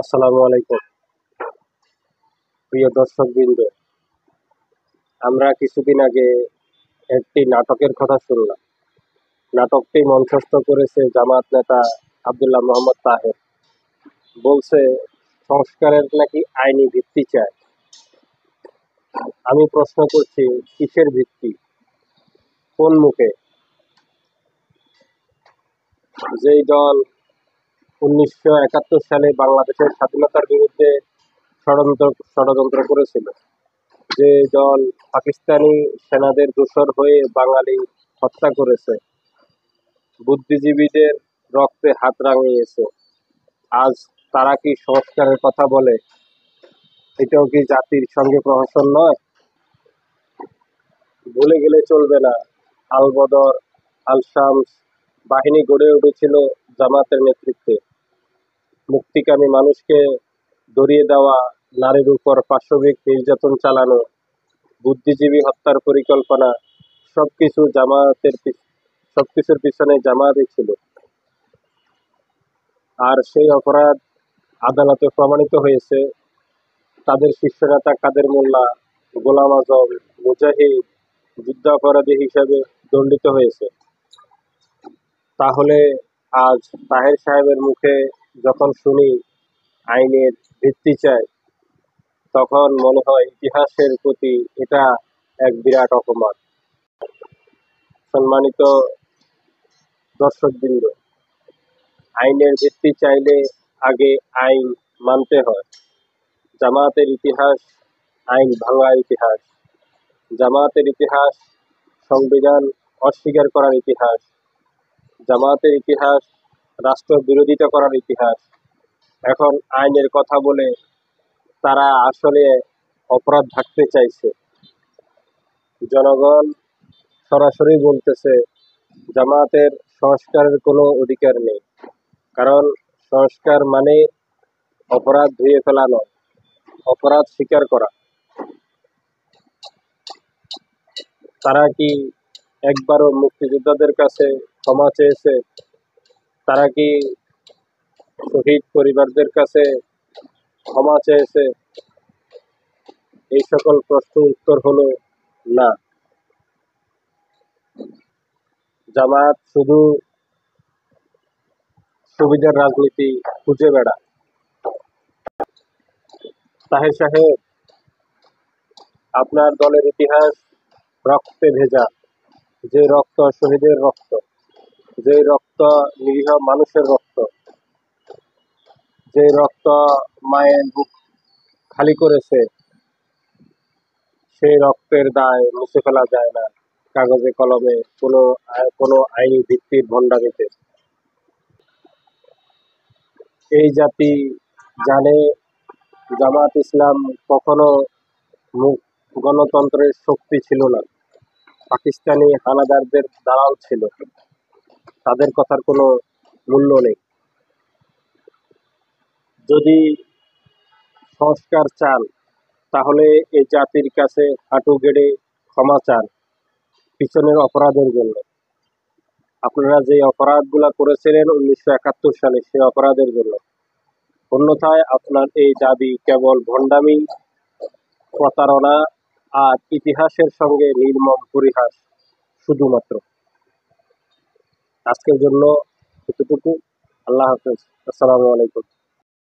আসসালামু আলাইকুম প্রিয় দর্শকবৃন্দ। আমরা কিছুদিন আগে একটি নাটকের কথা শুনলাম। নাটকটি মঞ্চস্থ করেছে জামায়াত নেতা আব্দুল্লাহ মোহাম্মদ তাহের। বলছে সংস্কারের নাকি আইনি ভিত্তি চায়। আমি প্রশ্ন করছি, কিসের ভিত্তি, কোন মুখে? যেই দল 1971 সালে বাংলাদেশের স্বাধীনতার বিরুদ্ধে ষড়যন্ত্র করেছিল, যে দল পাকিস্তানি সেনাদের দোসর হয়ে বাঙালি হত্যা করেছে, বুদ্ধিজীবীদের রক্তে হাত রাঙিয়েছে, আজ তারা কি সংস্কারের কথা বলে? এটাও কি জাতির সঙ্গে প্রহসন নয়? ভুলে গেলে চলবে না, আল বদর, আল শামস বাহিনী গড়ে উঠেছিল জামাতের নেতৃত্বে। মুক্তিকামী মানুষকে ধরিয়ে দেওয়া, নারীর উপর পাশবিক নির্যাতন চালানো, বুদ্ধিজীবী হত্যার পরিকল্পনা, সবকিছুর পিছনে জামায়াতই ছিল। আর সেই অপরাধ আদালতে প্রমাণিত হয়েছে। তাদের শীর্ষ নেতা কাদের মোল্লা, গোলাম আজম, মুজাহিদ যুদ্ধাপরাধী হিসেবে দণ্ডিত হয়েছে। তাহলে আজ তাহের সাহেবের মুখে যখন শুনি আইনের ভিত্তি চাই, তখন মনে হয় ইতিহাসের প্রতি এটা এক বিরাট অপমান। সম্মানিত দর্শকবৃন্দ, আইনের ভিত্তি চাইলে আগে আইন মানতে হয়। জামায়াতের ইতিহাস আইন ভাঙার ইতিহাস। জামায়াতের ইতিহাস সংবিধান অস্বীকার করার ইতিহাস। জামায়াতের ইতিহাস রাষ্ট্র বিরোধিতা করার ইতিহাস। এখন আইনের কথা বলে তারা আসলে অপরাধ ঢাকতে চাইছে। জনগণ সরাসরি বলতেছে জামায়াতের সংস্কারের কোনো অধিকার নেই, কারণ সংস্কার মানে অপরাধ ধুয়ে ফেলা নয়, অপরাধ স্বীকার করা। তারা কি একবারও মুক্তিযোদ্ধাদের কাছে ক্ষমা চেয়েছে? তারা কি শহীদ পরিবারদের কাছে ক্ষমা চেয়েছে? এই সকল প্রশ্ন উত্তর হলো না। জামায়াত শুধু সুবিধার রাজনীতি খুঁজে বেড়ায়। তাহের সাহেব, আপনার দলের ইতিহাস রক্তে ভেজা। যে রক্ত শহীদের রক্ত, যে রক্ত নিরীহ মানুষের রক্ত, যে রক্ত মায়ের বুক খালি করেছে, সেই রক্তের দায় মুছে ফেলা যায় না কাগজে কলমে কোনো আইনি ভিত্তির ভণ্ডামিতে। এই জাতি জানে জামায়াত ইসলাম কখনো গণতন্ত্রের শক্তি ছিল না, পাকিস্তানি হানাদারদের দালাল ছিল। তাদের কথার কোনো মূল্য নেই। যদি সংস্কার চান, তাহলে এই জাতির কাছে হাঁটু গেড়ে ক্ষমা চান পিছনের অপরাধের জন্য। আপনারা যে অপরাধগুলা করেছিলেন 1971 সালে, সেই অপরাধের জন্য। অন্যথায় আপনার এই দাবি কেবল ভণ্ডামি, প্রতারণা আর ইতিহাসের সঙ্গে নির্মম পরিহাস শুধুমাত্র। আজকের জন্য এতটুকু। আল্লাহ হাফেজ। আসসালামু আলাইকুম।